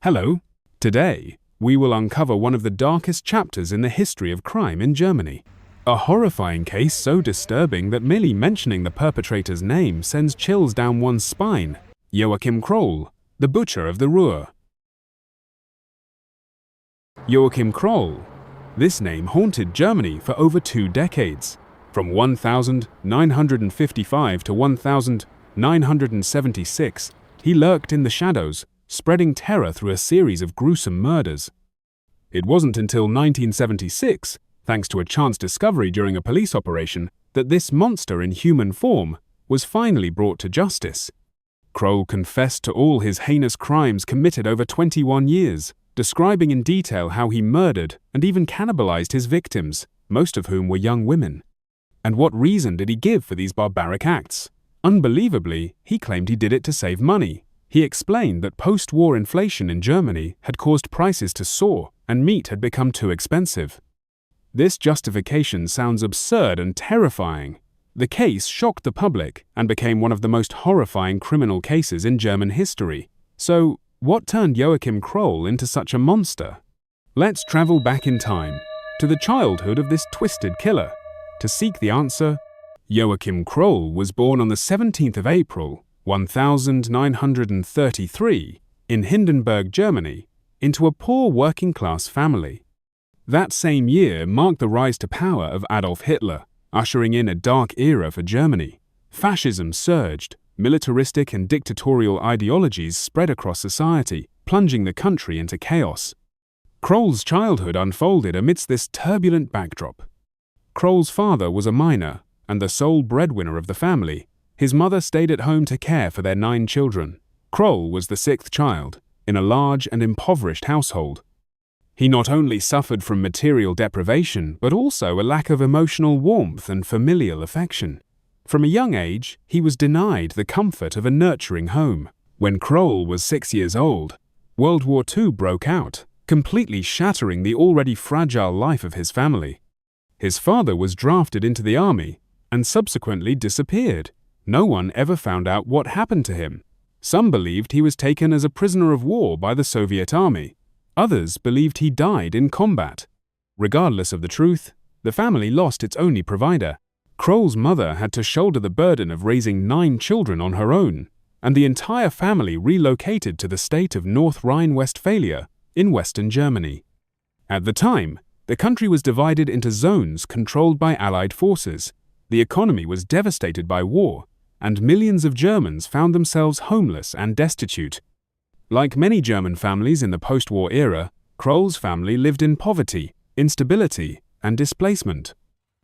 Hello. Today, we will uncover one of the darkest chapters in the history of crime in Germany. A horrifying case so disturbing that merely mentioning the perpetrator's name sends chills down one's spine. Joachim Kroll, the butcher of the Ruhr. Joachim Kroll. This name haunted Germany for over 2 decades. From 1955 to 1976, he lurked in the shadows, spreading terror through a series of gruesome murders. It wasn't until 1976, thanks to a chance discovery during a police operation, that this monster in human form was finally brought to justice. Kroll confessed to all his heinous crimes committed over 21 years, describing in detail how he murdered and even cannibalized his victims, most of whom were young women. And what reason did he give for these barbaric acts? Unbelievably, he claimed he did it to save money. He explained that post-war inflation in Germany had caused prices to soar and meat had become too expensive. This justification sounds absurd and terrifying. The case shocked the public and became one of the most horrifying criminal cases in German history. So, what turned Joachim Kroll into such a monster? Let's travel back in time, to the childhood of this twisted killer. To seek the answer, Joachim Kroll was born on the 17th of April, 1933, in Hindenburg, Germany, into a poor working-class family. That same year marked the rise to power of Adolf Hitler, ushering in a dark era for Germany. Fascism surged, militaristic and dictatorial ideologies spread across society, plunging the country into chaos. Kroll's childhood unfolded amidst this turbulent backdrop. Kroll's father was a miner and the sole breadwinner of the family. His mother stayed at home to care for their 9 children. Kroll was the 6th child, in a large and impoverished household. He not only suffered from material deprivation, but also a lack of emotional warmth and familial affection. From a young age, he was denied the comfort of a nurturing home. When Kroll was 6 years old, World War II broke out, completely shattering the already fragile life of his family. His father was drafted into the army and subsequently disappeared. No one ever found out what happened to him. Some believed he was taken as a prisoner of war by the Soviet army. Others believed he died in combat. Regardless of the truth, the family lost its only provider. Kroll's mother had to shoulder the burden of raising 9 children on her own, and the entire family relocated to the state of North Rhine-Westphalia in western Germany. At the time, the country was divided into zones controlled by Allied forces. The economy was devastated by war, and millions of Germans found themselves homeless and destitute. Like many German families in the post-war era, Kroll's family lived in poverty, instability, and displacement.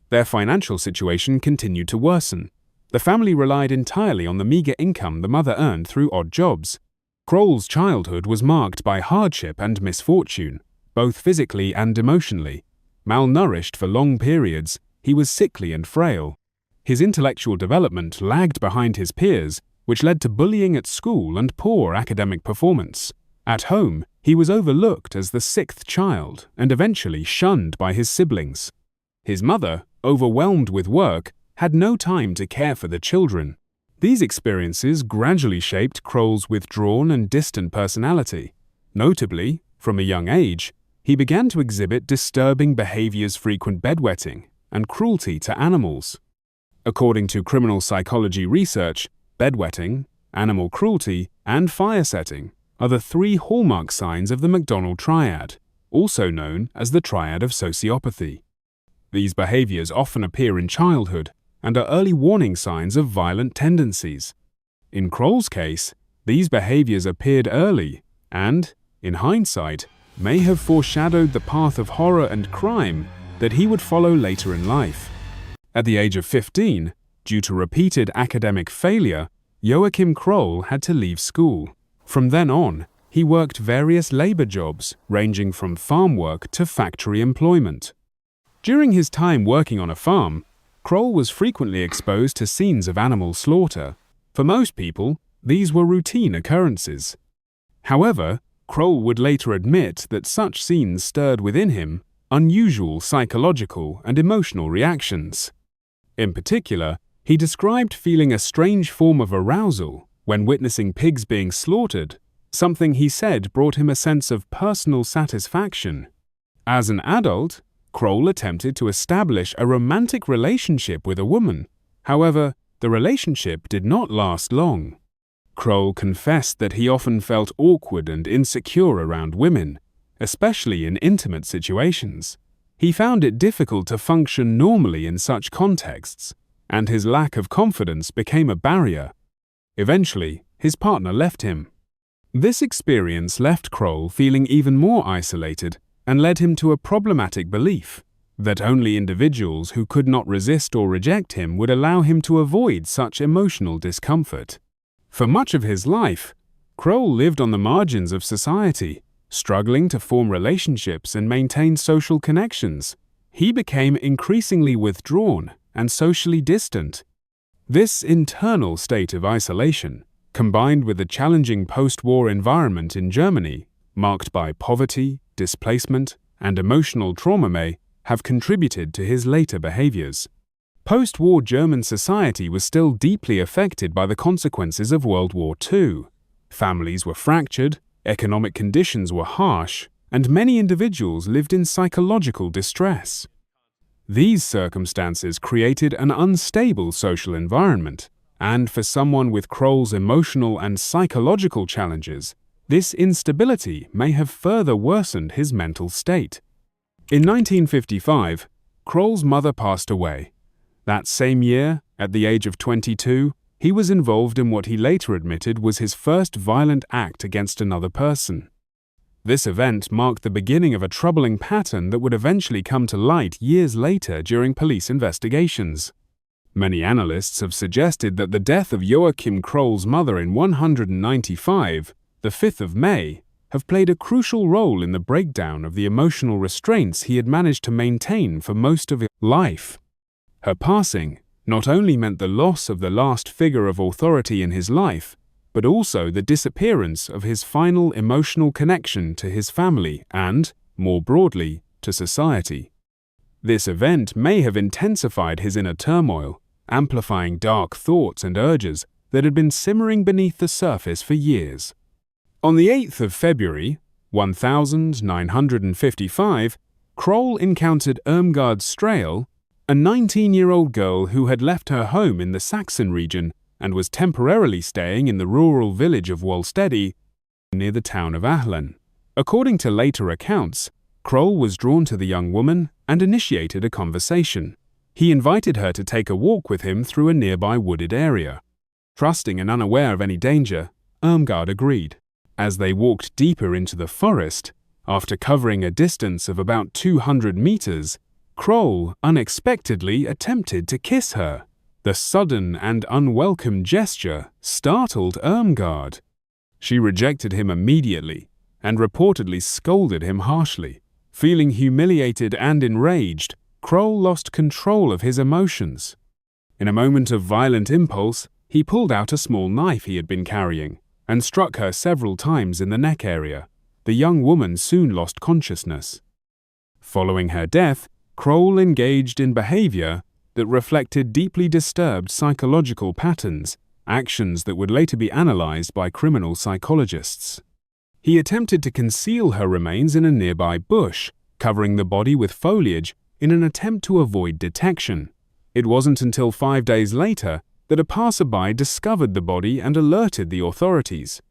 Their financial situation continued to worsen. The family relied entirely on the meager income the mother earned through odd jobs. Kroll's childhood was marked by hardship and misfortune, both physically and emotionally. Malnourished for long periods, he was sickly and frail. His intellectual development lagged behind his peers, which led to bullying at school and poor academic performance. At home, he was overlooked as the 6th child and eventually shunned by his siblings. His mother, overwhelmed with work, had no time to care for the children. These experiences gradually shaped Kroll's withdrawn and distant personality. Notably, from a young age, he began to exhibit disturbing behaviors, frequent bedwetting, and cruelty to animals. According to criminal psychology research, bedwetting, animal cruelty, and fire setting are the 3 hallmark signs of the McDonald triad, also known as the triad of sociopathy. These behaviors often appear in childhood and are early warning signs of violent tendencies. In Kroll's case, these behaviors appeared early and, in hindsight, may have foreshadowed the path of horror and crime that he would follow later in life. At the age of 15, due to repeated academic failure, Joachim Kroll had to leave school. From then on, he worked various labor jobs, ranging from farm work to factory employment. During his time working on a farm, Kroll was frequently exposed to scenes of animal slaughter. For most people, these were routine occurrences. However, Kroll would later admit that such scenes stirred within him unusual psychological and emotional reactions. In particular, he described feeling a strange form of arousal when witnessing pigs being slaughtered, something he said brought him a sense of personal satisfaction. As an adult, Kroll attempted to establish a romantic relationship with a woman. However, the relationship did not last long. Kroll confessed that he often felt awkward and insecure around women, especially in intimate situations. He found it difficult to function normally in such contexts, and his lack of confidence became a barrier. Eventually, his partner left him. This experience left Kroll feeling even more isolated and led him to a problematic belief that only individuals who could not resist or reject him would allow him to avoid such emotional discomfort. For much of his life, Kroll lived on the margins of society, struggling to form relationships and maintain social connections. He became increasingly withdrawn and socially distant. This internal state of isolation, combined with the challenging post-war environment in Germany, marked by poverty, displacement, and emotional trauma, may have contributed to his later behaviors. Post-war German society was still deeply affected by the consequences of World War II. Families were fractured, economic conditions were harsh, and many individuals lived in psychological distress. These circumstances created an unstable social environment, and for someone with Kroll's emotional and psychological challenges, this instability may have further worsened his mental state. In 1955, Kroll's mother passed away. That same year, at the age of 22, he was involved in what he later admitted was his first violent act against another person. This event marked the beginning of a troubling pattern that would eventually come to light years later during police investigations. Many analysts have suggested that the death of Joachim Kroll's mother in 1995, the 5th of May, have played a crucial role in the breakdown of the emotional restraints he had managed to maintain for most of his life. Her passing not only meant the loss of the last figure of authority in his life, but also the disappearance of his final emotional connection to his family and, more broadly, to society. This event may have intensified his inner turmoil, amplifying dark thoughts and urges that had been simmering beneath the surface for years. On the 8th of February, 1955, Kroll encountered Irmgard Strahl, a 19-year-old girl who had left her home in the Saxon region and was temporarily staying in the rural village of Wollstede near the town of Ahlen. According to later accounts, Kroll was drawn to the young woman and initiated a conversation. He invited her to take a walk with him through a nearby wooded area. Trusting and unaware of any danger, Irmgard agreed. As they walked deeper into the forest, after covering a distance of about 200 meters, Kroll unexpectedly attempted to kiss her. The sudden and unwelcome gesture startled Irmgard. She rejected him immediately and reportedly scolded him harshly. Feeling humiliated and enraged, Kroll lost control of his emotions. In a moment of violent impulse, he pulled out a small knife he had been carrying and struck her several times in the neck area. The young woman soon lost consciousness. Following her death, Kroll engaged in behavior that reflected deeply disturbed psychological patterns, actions that would later be analyzed by criminal psychologists. He attempted to conceal her remains in a nearby bush, covering the body with foliage in an attempt to avoid detection. It wasn't until 5 days later that a passerby discovered the body and alerted the authorities.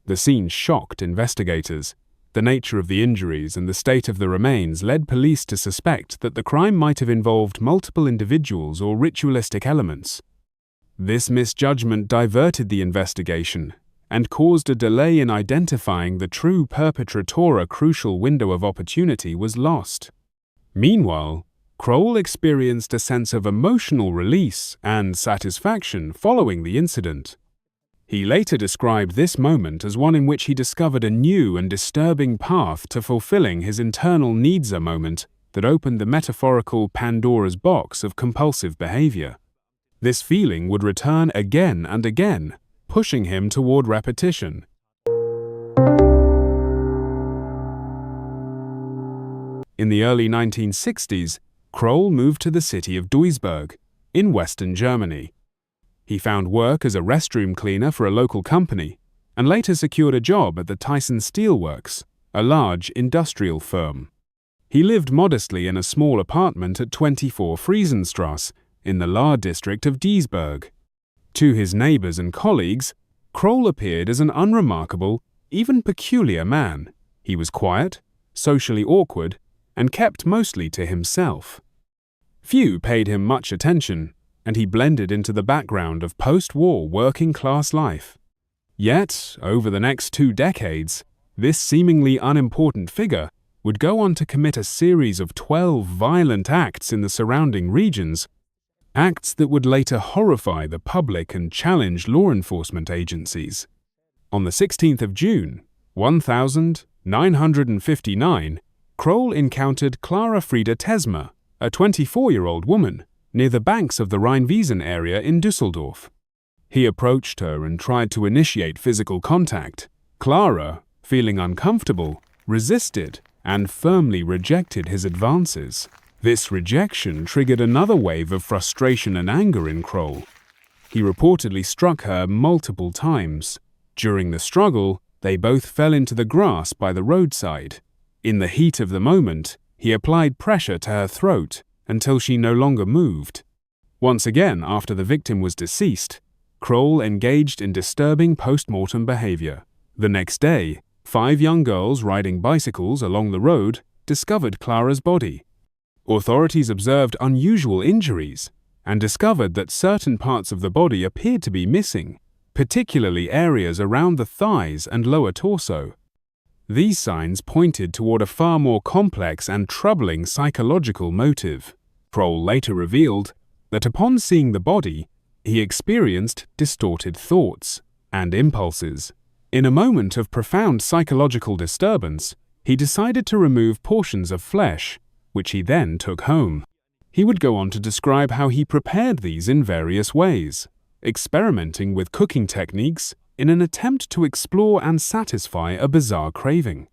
The scene shocked investigators. The nature of the injuries and the state of the remains led police to suspect that the crime might have involved multiple individuals or ritualistic elements. This misjudgment diverted the investigation and caused a delay in identifying the true perpetrator. A crucial window of opportunity was lost. Meanwhile, Kroll experienced a sense of emotional release and satisfaction following the incident. He later described this moment as one in which he discovered a new and disturbing path to fulfilling his internal needs, a moment that opened the metaphorical Pandora's box of compulsive behavior. This feeling would return again and again, pushing him toward repetition. In the early 1960s, Kroll moved to the city of Duisburg, in western Germany. He found work as a restroom cleaner for a local company, and later secured a job at the Tyson Steelworks, a large industrial firm. He lived modestly in a small apartment at 24 Friesenstrasse in the Lahr district of Duisburg. To his neighbors and colleagues, Kroll appeared as an unremarkable, even peculiar man. He was quiet, socially awkward, and kept mostly to himself. Few paid him much attention, and he blended into the background of post-war working-class life. Yet, over the next 2 decades, this seemingly unimportant figure would go on to commit a series of 12 violent acts in the surrounding regions, acts that would later horrify the public and challenge law enforcement agencies. On the 16th of June, 1959, Kroll encountered Clara Frieda Tesmer, a 24-year-old woman, near the banks of the Rhine-Wiesen area in Düsseldorf. He approached her and tried to initiate physical contact. Clara, feeling uncomfortable, resisted and firmly rejected his advances. This rejection triggered another wave of frustration and anger in Kroll. He reportedly struck her multiple times. During the struggle, they both fell into the grass by the roadside. In the heat of the moment, he applied pressure to her throat until she no longer moved. Once again, after the victim was deceased, Kroll engaged in disturbing post-mortem behavior. The next day, 5 young girls riding bicycles along the road discovered Clara's body. Authorities observed unusual injuries and discovered that certain parts of the body appeared to be missing, particularly areas around the thighs and lower torso. These signs pointed toward a far more complex and troubling psychological motive. Kroll later revealed that upon seeing the body, he experienced distorted thoughts and impulses. In a moment of profound psychological disturbance, he decided to remove portions of flesh, which he then took home. He would go on to describe how he prepared these in various ways, experimenting with cooking techniques in an attempt to explore and satisfy a bizarre craving.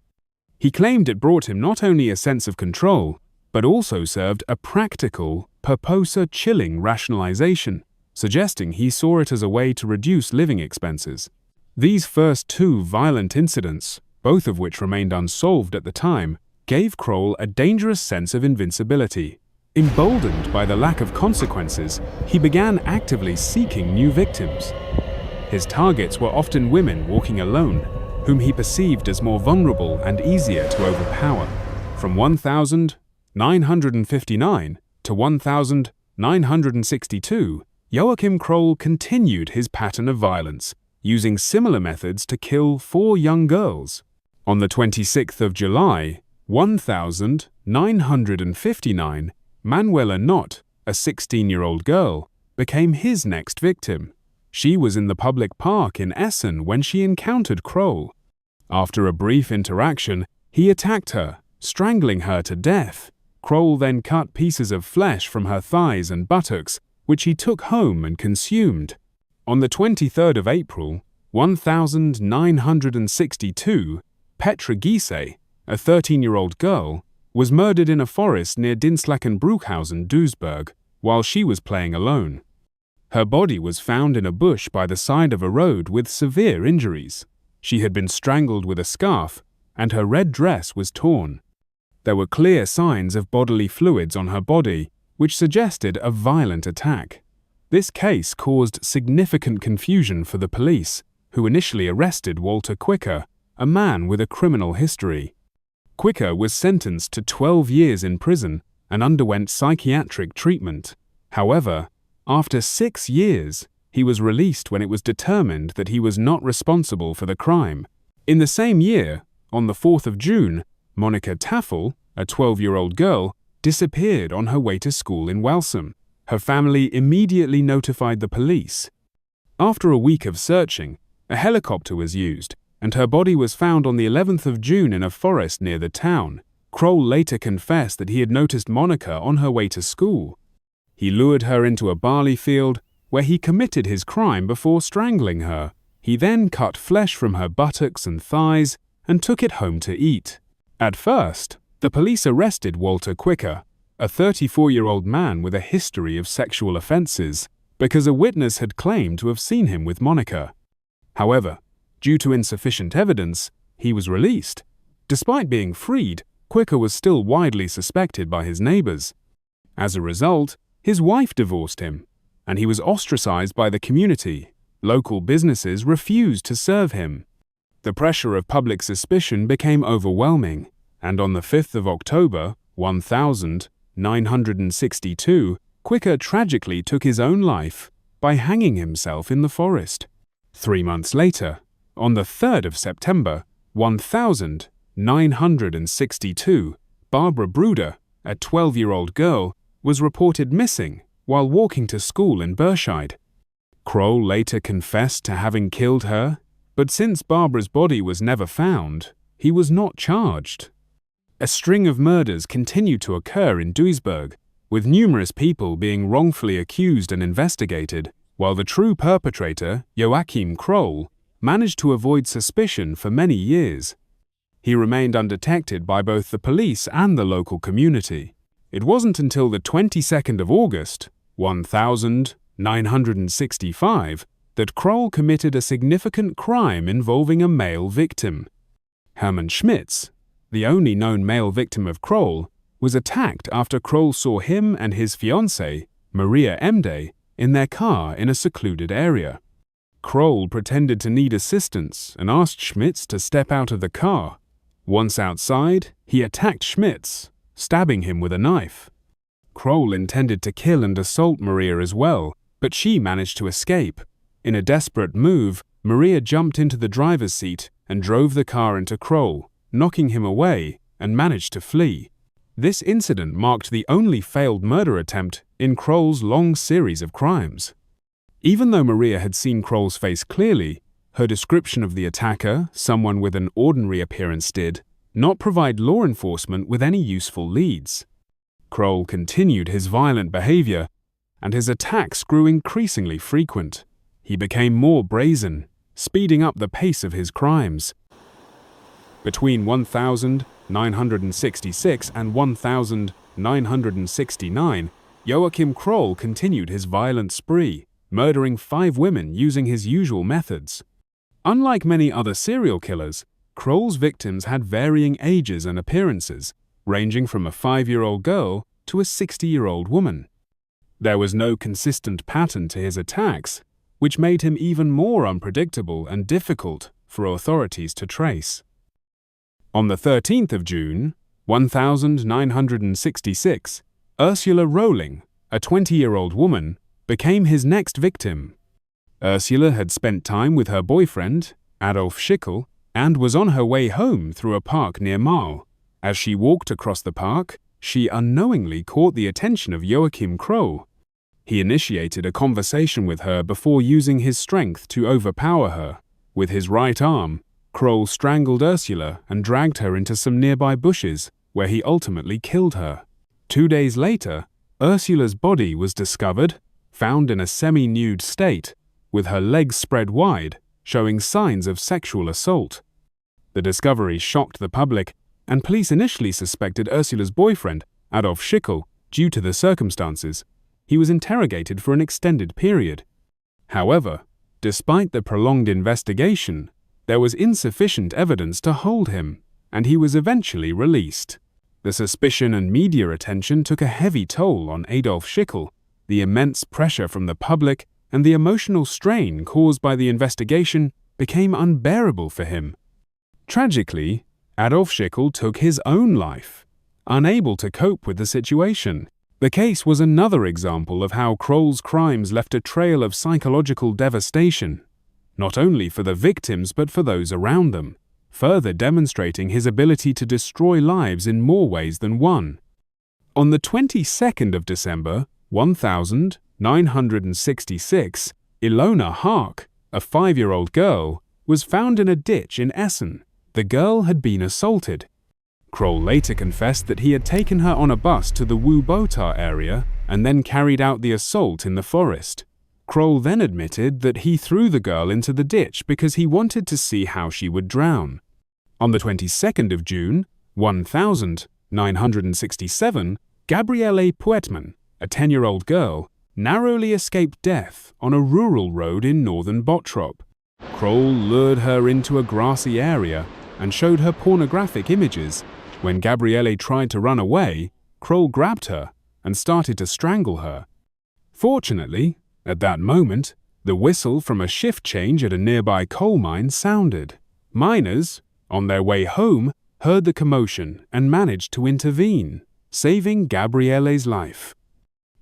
He claimed it brought him not only a sense of control, but also served a practical, purposer-chilling rationalization, suggesting he saw it as a way to reduce living expenses. These first 2 violent incidents, both of which remained unsolved at the time, gave Kroll a dangerous sense of invincibility. Emboldened by the lack of consequences, he began actively seeking new victims. His targets were often women walking alone, whom he perceived as more vulnerable and easier to overpower. From 1959 to 1962, Joachim Kroll continued his pattern of violence, using similar methods to kill 4 young girls. On the 26th of July, 1959, Manuela Nott, a 16-year-old girl, became his next victim. She was in the public park in Essen when she encountered Kroll. After a brief interaction, he attacked her, strangling her to death. Kroll then cut pieces of flesh from her thighs and buttocks, which he took home and consumed. On the 23rd of April, 1962, Petra Giese, a 13-year-old girl, was murdered in a forest near Dinslaken-Bruchhausen, Duisburg, while she was playing alone. Her body was found in a bush by the side of a road with severe injuries. She had been strangled with a scarf, and her red dress was torn. There were clear signs of bodily fluids on her body, which suggested a violent attack. This case caused significant confusion for the police, who initially arrested Walter Quicker, a man with a criminal history. Quicker was sentenced to 12 years in prison and underwent psychiatric treatment. However, after 6 years, he was released when it was determined that he was not responsible for the crime. In the same year, on the 4th of June, Monika Taffel, a 12-year-old girl, disappeared on her way to school in Walsum. Her family immediately notified the police. After a week of searching, a helicopter was used, and her body was found on the 11th of June in a forest near the town. Kroll later confessed that he had noticed Monika on her way to school. He lured her into a barley field, where he committed his crime before strangling her. He then cut flesh from her buttocks and thighs and took it home to eat. At first, the police arrested Walter Quicker, a 34-year-old man with a history of sexual offenses, because a witness had claimed to have seen him with Monika. However, Due to insufficient evidence, he was released. Despite being freed, Quicker was still widely suspected by his neighbors. As a result, his wife divorced him, and he was ostracized by the community. Local businesses refused to serve him. The pressure of public suspicion became overwhelming, and on the 5th of October, 1962, Quicker tragically took his own life by hanging himself in the forest. 3 months later, on the 3rd of September, 1962, Barbara Bruder, a 12-year-old girl, was reported missing while walking to school in Berscheid. Kroll later confessed to having killed her, but since Barbara's body was never found, he was not charged. A string of murders continued to occur in Duisburg, with numerous people being wrongfully accused and investigated, while the true perpetrator, Joachim Kroll, managed to avoid suspicion for many years. He remained undetected by both the police and the local community. It wasn't until the 22nd of August, 1965, that Kroll committed a significant crime involving a male victim. Hermann Schmitz, the only known male victim of Kroll, was attacked after Kroll saw him and his fiancée, Maria Emde, in their car in a secluded area. Kroll pretended to need assistance and asked Schmitz to step out of the car. Once outside, he attacked Schmitz, stabbing him with a knife. Kroll intended to kill and assault Maria as well, but she managed to escape. In a desperate move, Maria jumped into the driver's seat and drove the car into Kroll, knocking him away, and managed to flee. This incident marked the only failed murder attempt in Kroll's long series of crimes. Even though Maria had seen Kroll's face clearly, her description of the attacker, someone with an ordinary appearance, did not provide law enforcement with any useful leads. Kroll continued his violent behavior, and his attacks grew increasingly frequent. He became more brazen, speeding up the pace of his crimes. Between 1966 and 1969, Joachim Kroll continued his violent spree, murdering 5 women using his usual methods. Unlike many other serial killers, Kroll's victims had varying ages and appearances, ranging from a 5-year-old girl to a 60-year-old woman. There was no consistent pattern to his attacks, which made him even more unpredictable and difficult for authorities to trace. On the 13th of June, 1966, Ursula Rohling, a 20-year-old woman, became his next victim. Ursula had spent time with her boyfriend, Adolf Schickel, and was on her way home through a park near Marl. As she walked across the park, she unknowingly caught the attention of Joachim Kroll. He initiated a conversation with her before using his strength to overpower her. With his right arm, Kroll strangled Ursula and dragged her into some nearby bushes, where he ultimately killed her. 2 days later, Ursula's body was discovered, found in a semi-nude state, with her legs spread wide, showing signs of sexual assault. The discovery shocked the public, and police initially suspected Ursula's boyfriend, Adolf Schickel, due to the circumstances. He was interrogated for an extended period. However, despite the prolonged investigation, there was insufficient evidence to hold him, and he was eventually released. The suspicion and media attention took a heavy toll on Adolf Schickel. The immense pressure from the public and the emotional strain caused by the investigation became unbearable for him. Tragically, Adolf Schickel took his own life, unable to cope with the situation. The case was another example of how Kroll's crimes left a trail of psychological devastation, not only for the victims but for those around them, further demonstrating his ability to destroy lives in more ways than one. On the 22nd of December, 1966, Ilona Hark, a 5-year-old girl, was found in a ditch in Essen. The girl had been assaulted. Kroll later confessed that he had taken her on a bus to the Wu-Botar area and then carried out the assault in the forest. Kroll then admitted that he threw the girl into the ditch because he wanted to see how she would drown. On the 22nd of June, 1967, Gabriele Puetman, a 10-year-old girl, narrowly escaped death on a rural road in northern Bottrop. Kroll lured her into a grassy area and showed her pornographic images. When Gabriele tried to run away, Kroll grabbed her and started to strangle her. Fortunately, at that moment, the whistle from a shift change at a nearby coal mine sounded. Miners, on their way home, heard the commotion and managed to intervene, saving Gabriele's life.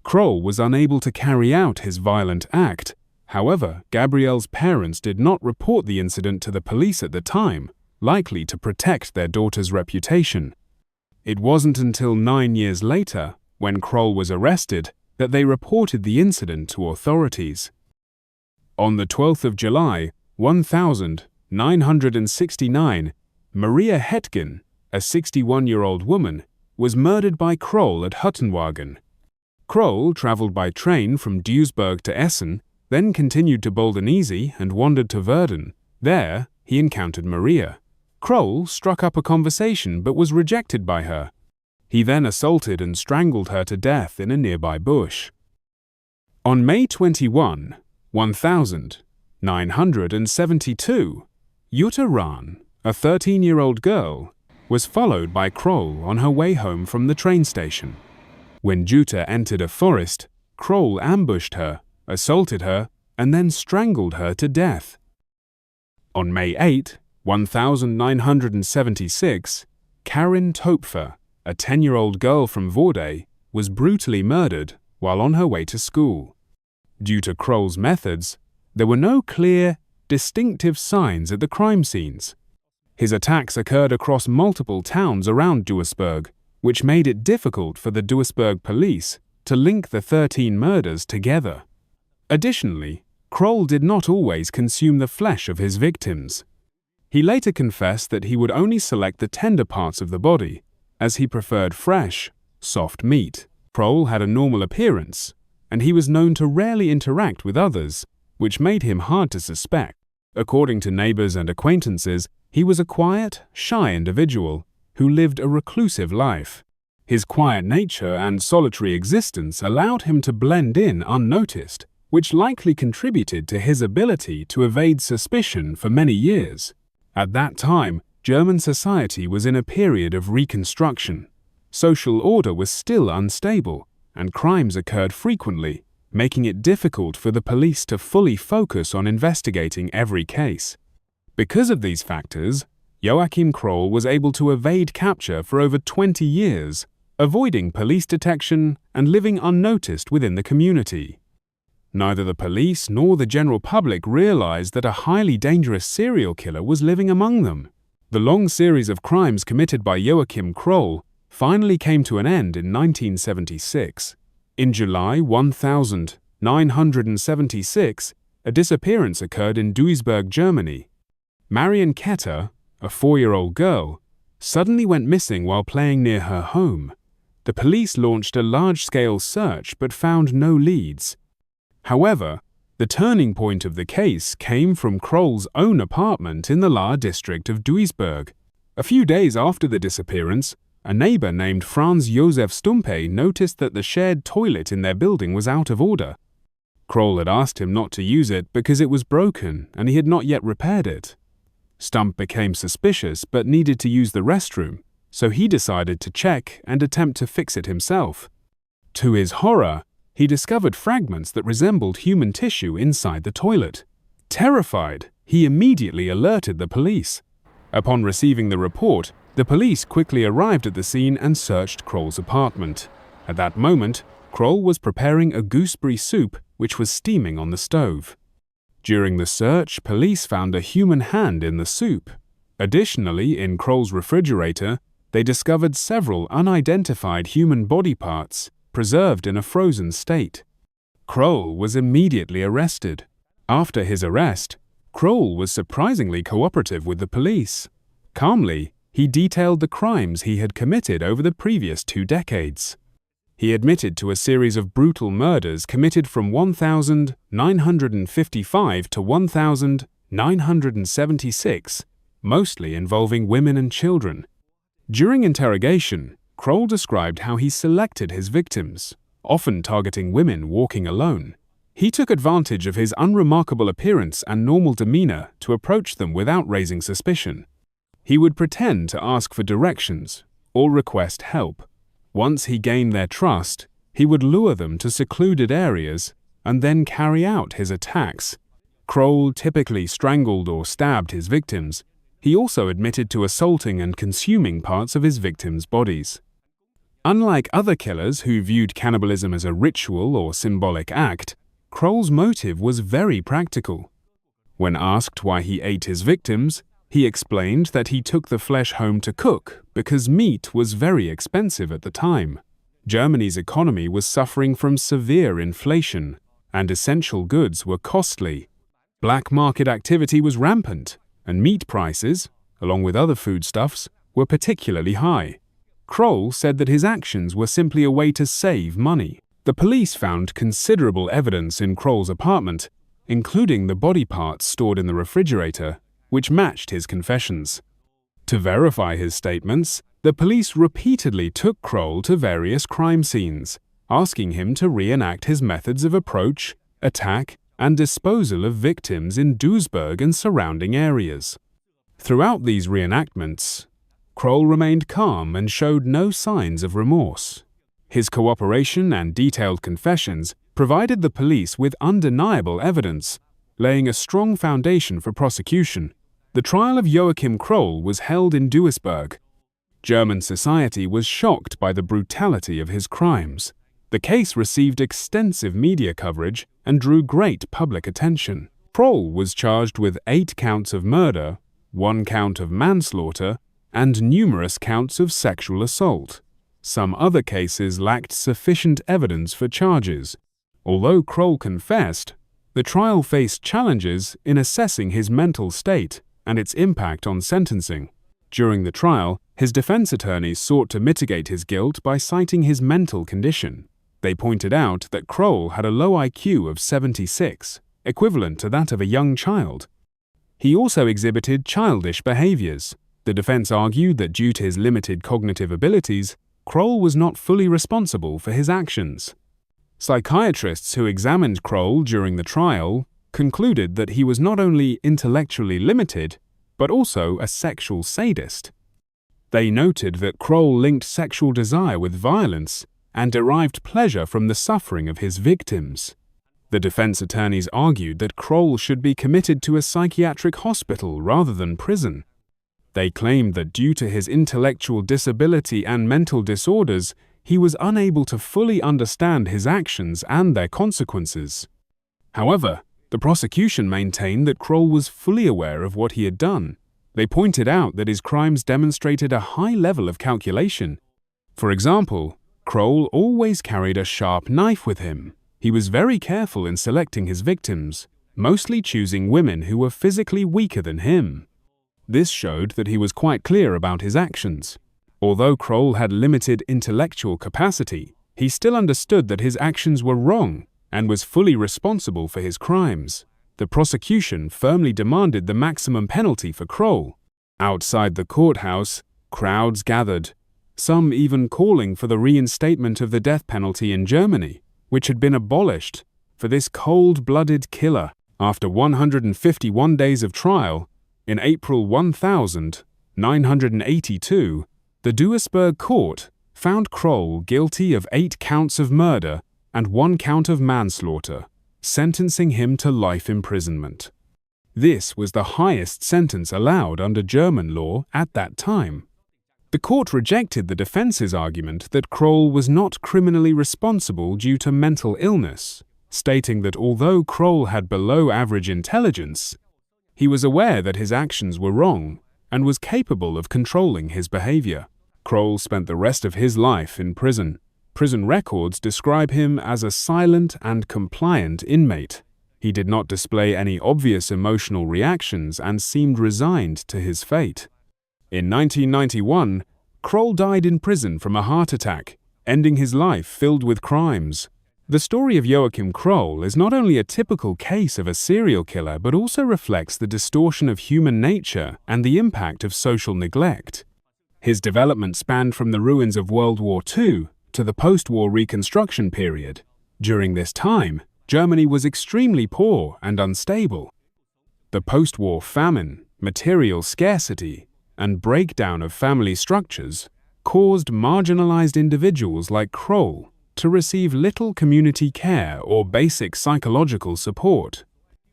Kroll was unable to carry out his violent act. However, Gabrielle's parents did not report the incident to the police at the time, likely to protect their daughter's reputation. It wasn't until 9 years later, when Kroll was arrested, that they reported the incident to authorities. On the 12th of July, 1969, Maria Hetgen, a 61-year-old woman, was murdered by Kroll at Huttenwagen. Kroll traveled by train from Duisburg to Essen, then continued to Boldenese and wandered to Verden. There, he encountered Maria. Kroll struck up a conversation but was rejected by her. He then assaulted and strangled her to death in a nearby bush. On May 21, 1972, Jutta Rahn, a 13-year-old girl, was followed by Kroll on her way home from the train station. When Jutta entered a forest, Kroll ambushed her, assaulted her, and then strangled her to death. On May 8, 1976, Karin Topfer, a 10-year-old girl from Vorde, was brutally murdered while on her way to school. Due to Kroll's methods, there were no clear, distinctive signs at the crime scenes. His attacks occurred across multiple towns around Duisburg, which made it difficult for the Duisburg police to link the 13 murders together. Additionally, Kroll did not always consume the flesh of his victims. He later confessed that he would only select the tender parts of the body, as he preferred fresh, soft meat. Kroll had a normal appearance, and he was known to rarely interact with others, which made him hard to suspect. According to neighbors and acquaintances, he was a quiet, shy individual who lived a reclusive life. His quiet nature and solitary existence allowed him to blend in unnoticed, which likely contributed to his ability to evade suspicion for many years. At that time, German society was in a period of reconstruction. Social order was still unstable, and crimes occurred frequently, making it difficult for the police to fully focus on investigating every case. Because of these factors, Joachim Kroll was able to evade capture for over 20 years, avoiding police detection and living unnoticed within the community. Neither the police nor the general public realized that a highly dangerous serial killer was living among them. The long series of crimes committed by Joachim Kroll finally came to an end in 1976. In July 1976, a disappearance occurred in Duisburg, Germany. Marion Ketter, a 4-year-old girl, suddenly went missing while playing near her home. The police launched a large-scale search but found no leads. However, the turning point of the case came from Kroll's own apartment in the Lahr district of Duisburg. A few days after the disappearance, a neighbor named Franz Josef Stumpe noticed that the shared toilet in their building was out of order. Kroll had asked him not to use it because it was broken and he had not yet repaired it. Stump became suspicious but needed to use the restroom, so he decided to check and attempt to fix it himself. To his horror, he discovered fragments that resembled human tissue inside the toilet. Terrified, he immediately alerted the police. Upon receiving the report, the police quickly arrived at the scene and searched Kroll's apartment. At that moment, Kroll was preparing a gooseberry soup which was steaming on the stove. During the search, police found a human hand in the soup. Additionally, in Kroll's refrigerator, they discovered several unidentified human body parts, preserved in a frozen state. Kroll was immediately arrested. After his arrest, Kroll was surprisingly cooperative with the police. Calmly, he detailed the crimes he had committed over the previous 2 decades. He admitted to a series of brutal murders committed from 1955 to 1976, mostly involving women and children. During interrogation, Kroll described how he selected his victims, often targeting women walking alone. He took advantage of his unremarkable appearance and normal demeanor to approach them without raising suspicion. He would pretend to ask for directions or request help. Once he gained their trust, he would lure them to secluded areas and then carry out his attacks. Kroll typically strangled or stabbed his victims. He also admitted to assaulting and consuming parts of his victims' bodies. Unlike other killers who viewed cannibalism as a ritual or symbolic act, Kroll's motive was very practical. When asked why he ate his victims, he explained that he took the flesh home to cook because meat was very expensive at the time. Germany's economy was suffering from severe inflation, and essential goods were costly. Black market activity was rampant, and meat prices, along with other foodstuffs, were particularly high. Kroll said that his actions were simply a way to save money. The police found considerable evidence in Kroll's apartment, including the body parts stored in the refrigerator, which matched his confessions. To verify his statements, the police repeatedly took Kroll to various crime scenes, asking him to reenact his methods of approach, attack, and disposal of victims in Duisburg and surrounding areas. Throughout these reenactments, Kroll remained calm and showed no signs of remorse. His cooperation and detailed confessions provided the police with undeniable evidence, laying a strong foundation for prosecution. The trial of Joachim Kroll was held in Duisburg. German society was shocked by the brutality of his crimes. The case received extensive media coverage and drew great public attention. Kroll was charged with 8 counts of murder, 1 count of manslaughter, and numerous counts of sexual assault. Some other cases lacked sufficient evidence for charges. Although Kroll confessed, the trial faced challenges in assessing his mental state and its impact on sentencing. During the trial, his defense attorneys sought to mitigate his guilt by citing his mental condition. They pointed out that Kroll had a low IQ of 76, equivalent to that of a young child. He also exhibited childish behaviors. The defense argued that due to his limited cognitive abilities, Kroll was not fully responsible for his actions. Psychiatrists who examined Kroll during the trial concluded that he was not only intellectually limited, but also a sexual sadist. They noted that Kroll linked sexual desire with violence and derived pleasure from the suffering of his victims. The defense attorneys argued that Kroll should be committed to a psychiatric hospital rather than prison. They claimed that due to his intellectual disability and mental disorders, he was unable to fully understand his actions and their consequences. However, the prosecution maintained that Kroll was fully aware of what he had done. They pointed out that his crimes demonstrated a high level of calculation. For example, Kroll always carried a sharp knife with him. He was very careful in selecting his victims, mostly choosing women who were physically weaker than him. This showed that he was quite clear about his actions. Although Kroll had limited intellectual capacity, he still understood that his actions were wrong and was fully responsible for his crimes. The prosecution firmly demanded the maximum penalty for Kroll. Outside the courthouse, crowds gathered, some even calling for the reinstatement of the death penalty in Germany, which had been abolished for this cold-blooded killer. After 151 days of trial, in April 1982, the Duisburg court found Kroll guilty of 8 counts of murder and 1 count of manslaughter, sentencing him to life imprisonment. This was the highest sentence allowed under German law at that time. The court rejected the defense's argument that Kroll was not criminally responsible due to mental illness, stating that although Kroll had below-average intelligence, he was aware that his actions were wrong and was capable of controlling his behavior. Kroll spent the rest of his life in prison. Prison records describe him as a silent and compliant inmate. He did not display any obvious emotional reactions and seemed resigned to his fate. In 1991, Kroll died in prison from a heart attack, ending his life filled with crimes. The story of Joachim Kroll is not only a typical case of a serial killer but also reflects the distortion of human nature and the impact of social neglect. His development spanned from the ruins of World War II to the post-war Reconstruction period. During this time, Germany was extremely poor and unstable. The post-war famine, material scarcity, and breakdown of family structures caused marginalized individuals like Kroll to receive little community care or basic psychological support.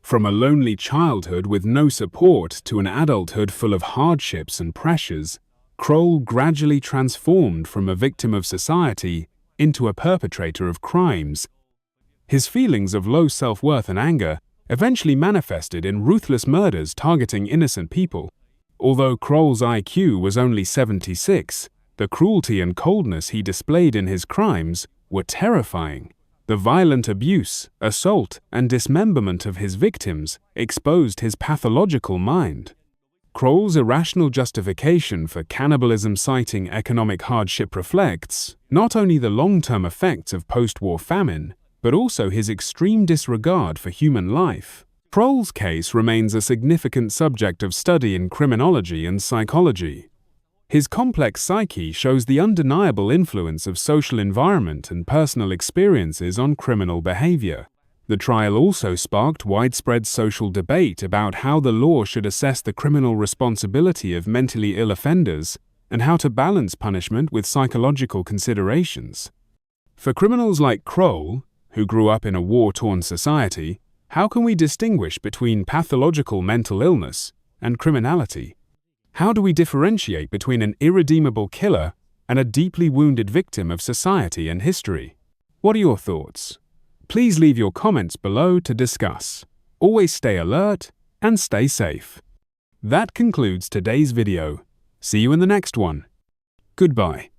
From a lonely childhood with no support to an adulthood full of hardships and pressures, Kroll gradually transformed from a victim of society into a perpetrator of crimes. His feelings of low self-worth and anger eventually manifested in ruthless murders targeting innocent people. Although Kroll's IQ was only 76, the cruelty and coldness he displayed in his crimes were terrifying. The violent abuse, assault, and dismemberment of his victims exposed his pathological mind. Kroll's irrational justification for cannibalism citing economic hardship reflects not only the long-term effects of post-war famine, but also his extreme disregard for human life. Kroll's case remains a significant subject of study in criminology and psychology. His complex psyche shows the undeniable influence of social environment and personal experiences on criminal behavior. The trial also sparked widespread social debate about how the law should assess the criminal responsibility of mentally ill offenders and how to balance punishment with psychological considerations. For criminals like Kroll, who grew up in a war-torn society, how can we distinguish between pathological mental illness and criminality? How do we differentiate between an irredeemable killer and a deeply wounded victim of society and history? What are your thoughts? Please leave your comments below to discuss. Always stay alert and stay safe. That concludes today's video. See you in the next one. Goodbye.